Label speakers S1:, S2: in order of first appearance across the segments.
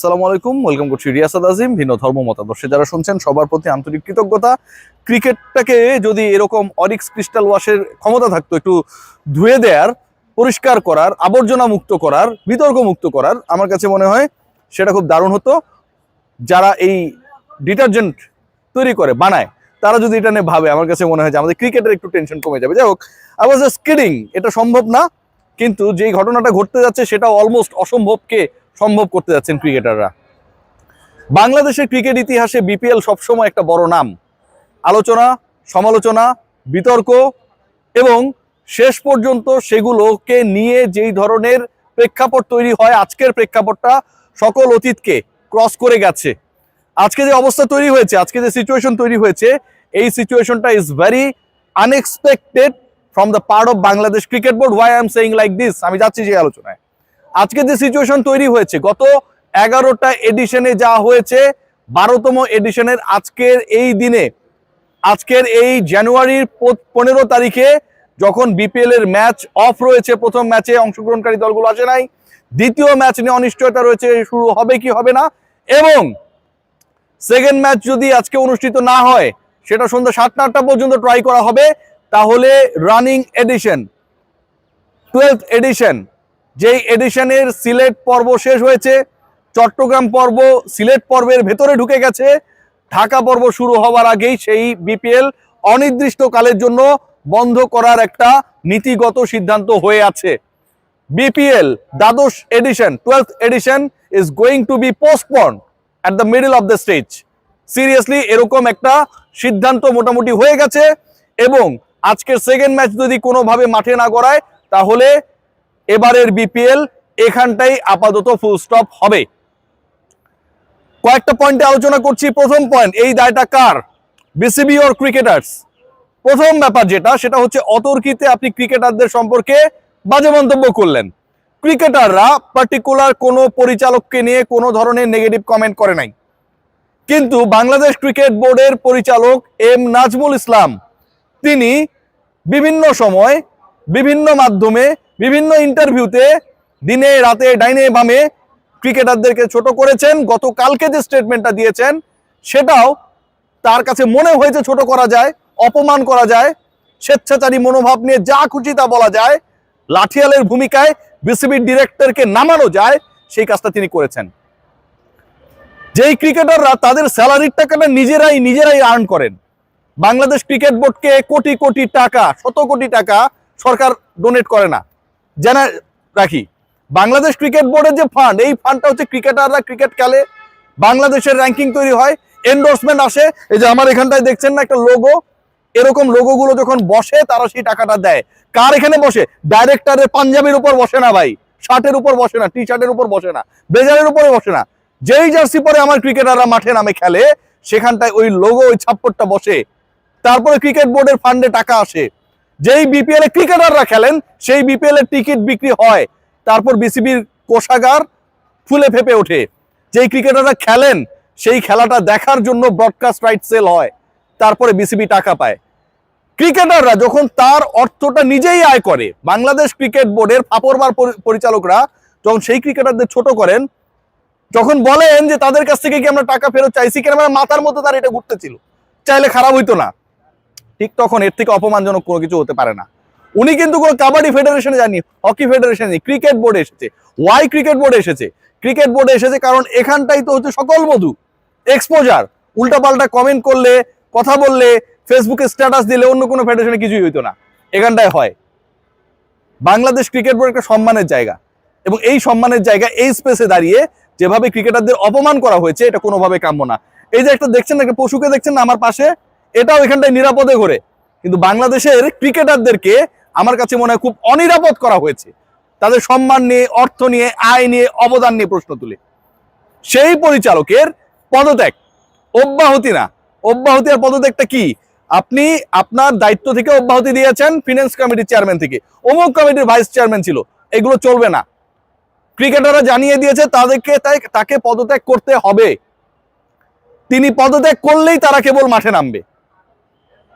S1: আসসালামু আলাইকুম, ওয়েলকাম করছি রিয়াসাত আজিম। ভিন্ন ধর্ম মতাদর্শে যারা শুনছেন সবার প্রতি আন্তরিক কৃতজ্ঞতা। ক্রিকেটটাকে যদি এরকম অরিক্স ক্রিস্টাল ওয়াশের ক্ষমতা থাকতো, একটু ধুয়ে দেওয়ার, পরিষ্কার করার, আবর্জনা মুক্ত করার, বিতর্ক মুক্ত করার, আমার কাছে মনে হয় সেটা খুব দারুণ হতো। যারা এই ডিটারজেন্ট তৈরি করে বানায় তারা যদি এটা নিয়ে ভাবে, আমার কাছে মনে হয় যে আমাদের ক্রিকেটের একটু টেনশন কমে যাবে। যাই হোক, আই ওয়াজ জাস্ট কিডিং, এটা সম্ভব না, কিন্তু যেই ঘটনাটা ঘটতে যাচ্ছে সেটা অলমোস্ট অসম্ভবকে সম্ভব করতে যাচ্ছেন ক্রিকেটাররা। বাংলাদেশের ক্রিকেট ইতিহাসে বিপিএল সবসময় একটা বড় নাম, আলোচনা, সমালোচনা, বিতর্ক, এবং শেষ পর্যন্ত সেগুলোকে নিয়ে যেই ধরনের প্রেক্ষাপট তৈরি হয়, আজকের প্রেক্ষাপটটা সকল অতীতকে ক্রস করে গেছে। আজকে যে অবস্থা তৈরি হয়েছে, আজকে যে সিচুয়েশন তৈরি হয়েছে, এই সিচুয়েশনটা is very unexpected from the part of Bangladesh cricket board. Why I am saying like this, আমি যাচ্ছি যে আলোচনায়। আজকে যে সিচুয়েশন তৈরি হয়েছে, গত 11টা এডিশনে যা হয়েছে, 12তম এডিশনের আজকের এই দিনে, আজকের এই জানুয়ারির 15 তারিখে যখন বিপিএল এর ম্যাচ অফ রয়েছে, প্রথম ম্যাচে অংশগ্রহণকারী দলগুলো আসে নাই, দ্বিতীয় ম্যাচ নিয়ে অনিশ্চয়তা রয়েছে, শুরু হবে কি হবে না, এবং সেকেন্ড ম্যাচ যদি আজকে অনুষ্ঠিত না হয়, সেটা সন্ধ্যা 7টা পর্যন্ত ট্রাই করা হবে। তাহলে রানিং এডিশন, 12th এডিশন, যেই এডিশনের সিলেট পর্ব শেষ হয়েছে, চট্টগ্রাম পর্ব সিলেট পর্বের ভেতরে ঢুকে গেছে, ঢাকা পর্ব শুরু হওয়ার আগেই সেই বিপিএল অনির্দিষ্টকালের জন্য বন্ধ করার একটা নীতিগত সিদ্ধান্ত হয়ে আছে। বিপিএল দ্বাদশ edition, 12th edition is going to be postponed at the middle of the stage. Seriously এরকম একটা সিদ্ধান্ত মোটামুটি হয়ে গেছে, এবং আজকের সেকেন্ড ম্যাচ যদি কোনোভাবে মাঠে না গড়ায়, তাহলে এবারের বিপিএল এখানটাই আপাতত ফুল স্টপ হবে। কয়েকটা পয়েন্টে আলোচনা করছি। প্রথম পয়েন্ট, এই দায়টা কার? BCB or cricketers? প্রথম ব্যাপার যেটা, সেটা হচ্ছে অতর্কিতে আপনি ক্রিকেটারদের সম্পর্কে বাজে মন্তব্য করলেন। ক্রিকেটাররা পার্টিকুলার কোনো পরিচালককে নিয়ে কোনো ধরনের নেগেটিভ কমেন্ট করে নাই, কিন্তু বাংলাদেশ ক্রিকেট বোর্ডের পরিচালক এম নাজমুল ইসলাম, তিনি বিভিন্ন সময়, বিভিন্ন মাধ্যমে, বিভিন্ন ইন্টারভিউতে দিনে রাতে ডাইনে বামে ক্রিকেটারদেরকে ছোট করেছেন। গতকালকে যে স্টেটমেন্টটা দিয়েছেন, সেটাও তার কাছে মনে হয়েছে ছোট করা যায়, অপমান করা যায়, স্বেচ্ছাচারী মনোভাব নিয়ে যা খুশি তা বলা যায়, লাঠিয়ালের ভূমিকায় বিসিবির ডিরেক্টরকে নামানো যায়, সেই কাজটা তিনি করেছেন। যেই ক্রিকেটাররা তাদের স্যালারির টাকাটা নিজেরাই আর্ন করেন, বাংলাদেশ ক্রিকেট বোর্ডকে কোটি কোটি টাকা, শত কোটি টাকা সরকার ডোনেট করে না। জানা রাখি, বাংলাদেশ ক্রিকেট বোর্ডের যে ফান্ড, এই ফান্ডটা হচ্ছে ক্রিকেটাররা ক্রিকেট খেলে, বাংলাদেশের র্যাঙ্কিং তৈরি হয়, এন্ডোর্সমেন্ট আসে। এই যে আমার এখানটায় দেখছেন না একটা লোগো, এরকম লোগোগুলো যখন বসে, তারা সেই টাকাটা দেয়। কার এখানে বসে? ডাইরেক্টরের পাঞ্জাবির উপর বসে না ভাই, শার্টের উপর বসে না, টি শার্টের উপর বসে না, ব্লেজারের উপরে বসে না। যেই জার্সি পরে আমার ক্রিকেটাররা মাঠে নামে খেলে, সেখানটায় ওই লোগো, ওই ছাপ্পরটা বসে। তারপরে ক্রিকেট বোর্ডের ফান্ডে টাকা আসে। যেই বিপিএল এ ক্রিকেটাররা খেলেন, সেই বিপিএল এর টিকিট বিক্রি হয়, তারপর বিসিবির কোষাগার ফুলে ফেপে ওঠে। যেই ক্রিকেটাররা খেলেন, সেই খেলাটা দেখার জন্য ব্রডকাস্ট রাইট সেল হয়, তারপরে বিসিবি টাকা পায়। ক্রিকেটাররা যখন তার অর্থটা নিজেই আয় করে, বাংলাদেশ ক্রিকেট বোর্ডের ফাপরবার পরিচালকরা যখন সেই ক্রিকেটারদের ছোট করেন, যখন বলেন যে তাদের কাছ থেকে কি আমরা টাকা ফেরত চাইছি, কেন মাথার মধ্যে তার এটা ঘুরতেছিল, চাইলে খারাপ হইতো না, ঠিক তখন এর থেকে অপমানজনক কোনো কিছু হতে পারে না। উনি কিন্তু কোনো কাবাডি ফেডারেশনে যাননি, হকি ফেডারেশনে, ক্রিকেট বোর্ডে এসেছে। ওয়াই ক্রিকেট বোর্ডে এসেছে? ক্রিকেট বোর্ডে এসেছে কারণ এখানটাই তো হচ্ছে সকল মধু, এক্সপোজার। উল্টাপাল্টা কমেন্ট করলে, কথা বললে, ফেসবুকে স্ট্যাটাস দিলে অন্য কোনো ফেডারেশনে কিছুই হইতো না, এখানটায় হয়। বাংলাদেশ ক্রিকেট বোর্ড একটা সম্মানের জায়গা, এবং এই সম্মানের জায়গা, এই স্পেসে দাঁড়িয়ে যেভাবে ক্রিকেটারদের অপমান করা হয়েছে, এটা কোনোভাবে কাম্য না। এই যে একটা দেখছেন, একটা পশুকে দেখছেন না আমার পাশে, এটাও এখানটায় নিরাপদে ঘোরে, কিন্তু বাংলাদেশের ক্রিকেটারদেরকে আমার কাছে মনে হয় খুব অনিরাপদ করা হয়েছে, তাদের সম্মান নিয়ে, অর্থ নিয়ে, আয় নিয়ে, অবদান নিয়ে প্রশ্ন তুলে। সেই পরিচালকের পদত্যাগ, অব্যাহতি না, অব্যাহতি আর পদত্যাগটা কি? আপনি আপনার দায়িত্ব থেকে অব্যাহতি দিয়েছেন, ফিনান্স কমিটির চেয়ারম্যান থেকে, অমুক কমিটির ভাইস চেয়ারম্যান ছিল, এগুলো চলবে না। ক্রিকেটাররা জানিয়ে দিয়েছে তাকে পদত্যাগ করতে হবে। তিনি পদত্যাগ করলেই তারা কেবল মাঠে নামবে।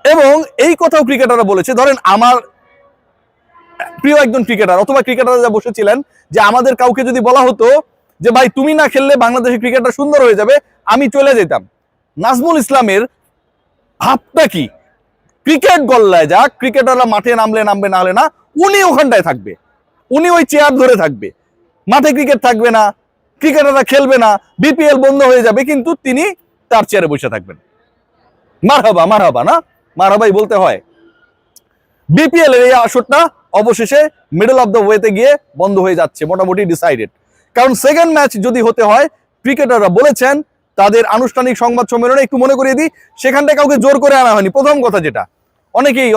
S1: এবং এই কথাও ক্রিকেটাররা বলেছে, ধরেন আমার প্রিয় একজন ক্রিকেটার অথবা ক্রিকেটাররা যা বসেছিলেন, যে আমাদের কাউকে যদি বলা হতো যে ভাই তুমি না খেললে বাংলাদেশের ক্রিকেটটা সুন্দর হয়ে যাবে, আমি চলে যেতাম। নাজমুল ইসলামের ভাবটা কি? ক্রিকেট গল্লায় যাক, ক্রিকেটাররা মাঠে নামলে নামবে, না হলে না, উনি ওখানটায় থাকবে, উনি ওই চেয়ার ধরে থাকবে, মাঠে ক্রিকেট থাকবে না, ক্রিকেটাররা খেলবে না, বিপিএল বন্ধ হয়ে যাবে, কিন্তু তিনি তার চেয়ারে বসে থাকবেন। মারহাবা মারহাবা, না মারহাবাই বলতে হয়। বিপিএল এর এই আসরটা অবশেষে মিডল অফ দ্য ওয়েতে গিয়ে বন্ধ হয়ে যাচ্ছে, মোটামুটি ডিসাইডেড। কারণ সেকেন্ড ম্যাচ যদি হতে হয়, ক্রিকেটাররা বলেছেন তাদের আনুষ্ঠানিক সংবাদ সম্মেলনে, একটু মনে করিয়ে দিই, সেখানটায় কাউকে জোর করে আনা হয়নি। প্রথম কথা যেটা,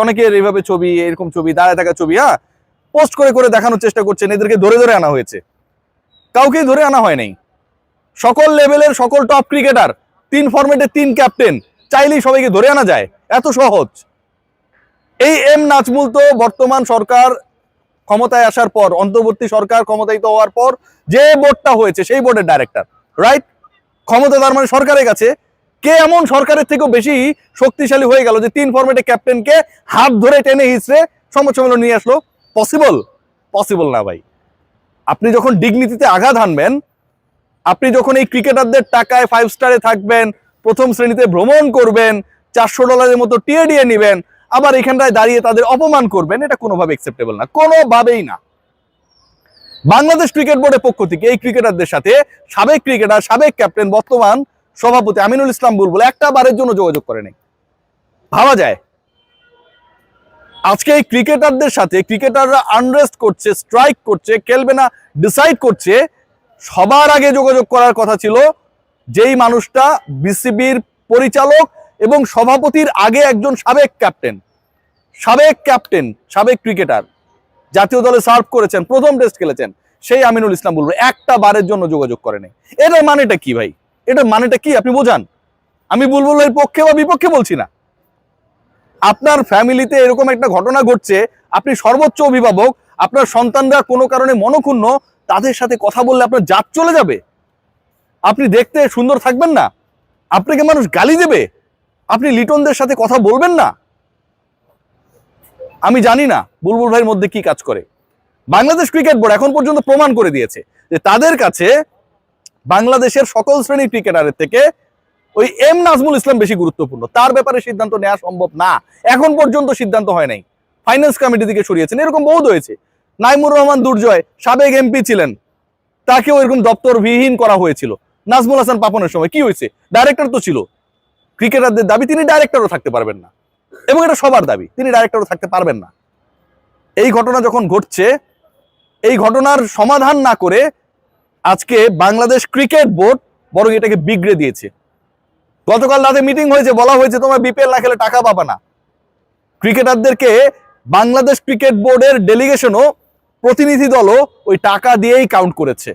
S1: অনেকের এইভাবে ছবি, এরকম ছবি, দাঁড়ায় থাকা ছবি, হ্যাঁ, পোস্ট করে করে দেখানোর চেষ্টা করছেন এদেরকে ধরে ধরে আনা হয়েছে। কাউকেই ধরে আনা হয় নাই। সকল লেভেলের সকল টপ ক্রিকেটার, 3 ফরম্যাটে 3 ক্যাপ্টেন, চাইলেই সবাইকে ধরে আনা যায়, এত সহজ। এই এম নাজমুল তো বর্তমান সরকার ক্ষমতায় আসার পর, অন্তর্বর্তী সরকার ক্ষমতায়িত হওয়ার পর যে বোর্ডটা হয়েছে সেই বোর্ডের ডাইরেক্টর, রাইট? ক্ষমতা তার মানে সরকারের কাছে। কে এমন সরকারের থেকেও বেশি শক্তিশালী হয়ে গেল যে 3 ফরম্যাটে ক্যাপ্টেনকে হাত ধরে টেনে হিচড়ে সংবাদ সম্মেলন নিয়ে আসলো? পসিবল? পসিবল না ভাই। আপনি যখন ডিগনিটিতে আঘাত হানবেন, আপনি যখন এই ক্রিকেটারদের টাকায় 5 স্টারে থাকবেন, প্রথম শ্রেণীতে ভ্রমণ করবেন, $400 মতো টিএডিএ নেবেন, আবার এখানটায় দাঁড়িয়ে তাদের অপমান করবেন, এটা কোনোভাবে অ্যাকসেপ্টেবল না, কোনোভাবেই না। বাংলাদেশ ক্রিকেট বোর্ডের পক্ষ থেকে এই ক্রিকেটারদের সাথে সাবেক ক্রিকেটার, সাবেক ক্যাপ্টেন, বর্তমান সভাপতি আমিনুল ইসলাম বুলবুল একটা বারের জন্য যোগাযোগ করে নেই। ভাবা যায় আজকে এই ক্রিকেটারদের সাথে, ক্রিকেটাররা আনরেস্ট করছে, স্ট্রাইক করছে, খেলবে না ডিসাইড করছে, সবার আগে যোগাযোগ করার কথা ছিল যেই মানুষটা বিসিবির পরিচালক এবং সভাপতির আগে একজন সাবেক ক্যাপ্টেন, সাবেক ক্রিকেটার, জাতীয় দলে সার্ভ করেছেন, প্রথম টেস্ট খেলেছেন, সেই আমিনুল ইসলাম বুলবুল একটা বারের জন্য যোগাযোগ করে নেই। এটার মানেটা কি ভাই? এটার মানেটা কি আপনি বোঝান। আমি বুলবুলের পক্ষে বা বিপক্ষে বলছি না। আপনার ফ্যামিলিতে এরকম একটা ঘটনা ঘটছে, আপনি সর্বোচ্চ অভিভাবক, আপনার সন্তানরা কোনো কারণে মনক্ষুণ্ণ, তাদের সাথে কথা বললে আপনার জাত চলে যাবে? আপনি দেখতে সুন্দর থাকবেন না? আপনাকে মানুষ গালি দেবে? আপনি লিটনদের সাথে কথা বলবেন না? আমি জানি না বুলবুল ভাইয়ের মধ্যে কি কাজ করে। বাংলাদেশ ক্রিকেট বোর্ড এখন পর্যন্ত প্রমাণ করে দিয়েছে যে তাদের কাছে বাংলাদেশের সকল শ্রেণীর ক্রিকেটারের থেকে ওই এম নাজমুল ইসলাম বেশি গুরুত্বপূর্ণ। তার ব্যাপারে সিদ্ধান্ত নেওয়া সম্ভব না, এখন পর্যন্ত সিদ্ধান্ত হয় নাই। ফাইন্যান্স কমিটি থেকে সরিয়েছেন, এরকম বহুত হয়েছে। নাইমুর রহমান দুর্জয় সাবেক এমপি ছিলেন, তাকেও এরকম দপ্তরবিহীন করা হয়েছিল। নাজমুল হাসান পাপনের সময় কি হয়েছে? ডাইরেক্টর তো ছিল। ক্রিকেটারদের দাবি তিনি ডাইরেক্টরও থাকতে পারবেন না, এবং এটা সবার দাবি, তিনি ডাইরেক্টরও থাকতে পারবেন না। এই ঘটনা যখন ঘটছে, এই ঘটনার সমাধান না করে আজকে বাংলাদেশ ক্রিকেট বোর্ড বরং এটাকে বিগড়ে দিয়েছে। গতকাল রাতে মিটিং হয়েছে, বলা হয়েছে তোমরা বিপিএল না খেলে টাকা পাবা না। ক্রিকেটারদেরকে বাংলাদেশ ক্রিকেট বোর্ডের ডেলিগেশনও, প্রতিনিধি দলও ওই টাকা দিয়েই কাউন্ট করেছে।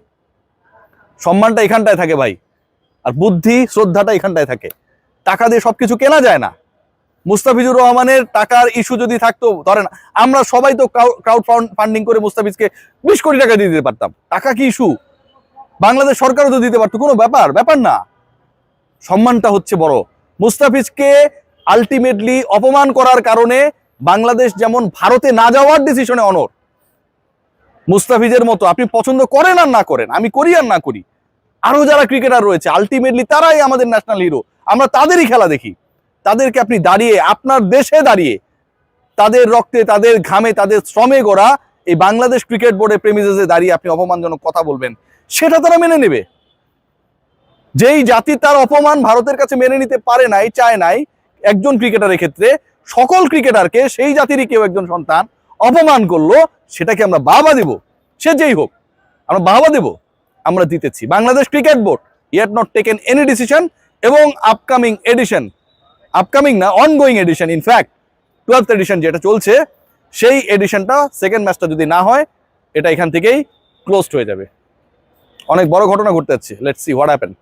S1: সম্মানটা এখানটায় থাকে ভাই, আর বুদ্ধি শ্রদ্ধাটা এখানটায় থাকে। টাকা দিয়ে সবকিছু কেনা যায় না। মুস্তাফিজুর রহমানের টাকার ইস্যু যদি থাকতো, ধরেন আমরা সবাই তো ক্রাউড ফান্ডিং করে মুস্তাফিজকে 20 কোটি টাকা দিয়ে দিতে পারতাম। টাকা কি ইস্যু? বাংলাদেশ সরকারও তো দিতে পারতো, কোনো ব্যাপার না। সম্মানটা হচ্ছে বড়। মুস্তাফিজকে আলটিমেটলি অপমান করার কারণে বাংলাদেশ যেমন ভারতে না যাওয়ার ডিসিশনে অনড়, মুস্তাফিজের মতো আপনি পছন্দ করেন আর না করেন, আমি করি আর না করি, আরো যারা ক্রিকেটার রয়েছে আলটিমেটলি তারাই আমাদের ন্যাশনাল হিরো, আমরা তাদেরই খেলা দেখি। তাদেরকে আপনি দাঁড়িয়ে, আপনার দেশে দাঁড়িয়ে, তাদের রক্তে, তাদের ঘামে, তাদের শ্রমে গড়া এই বাংলাদেশ ক্রিকেট বোর্ডের প্রেমিসে দাঁড়িয়ে আপনি অপমানজনক কথা বলবেন, সেটা তারা মেনে নেবে? যেই জাতি তার অপমান ভারতের কাছে মেনে নিতে পারে নাই, চায় নাই, একজন ক্রিকেটারের ক্ষেত্রে সকল ক্রিকেটারকে সেই জাতিরই কেউ একজন সন্তান অপমান করলো, সেটাকে আমরা বাহবা দেব? সে যেই হোক, আমরা বাহবা দেব? আমরা দিতেছি। Bangladesh cricket board yet not taken any decision, এবং আপকামিং এডিশন, আপকামিং না, ongoing edition, in fact 12th edition যেটা চলছে, সেই এডিশনটা সেকেন্ড ম্যাচটা যদি না হয়, এটা এখান থেকেই ক্লোজড হয়ে যাবে। অনেক বড় ঘটনা ঘটতে যাচ্ছে। Let's see what happen.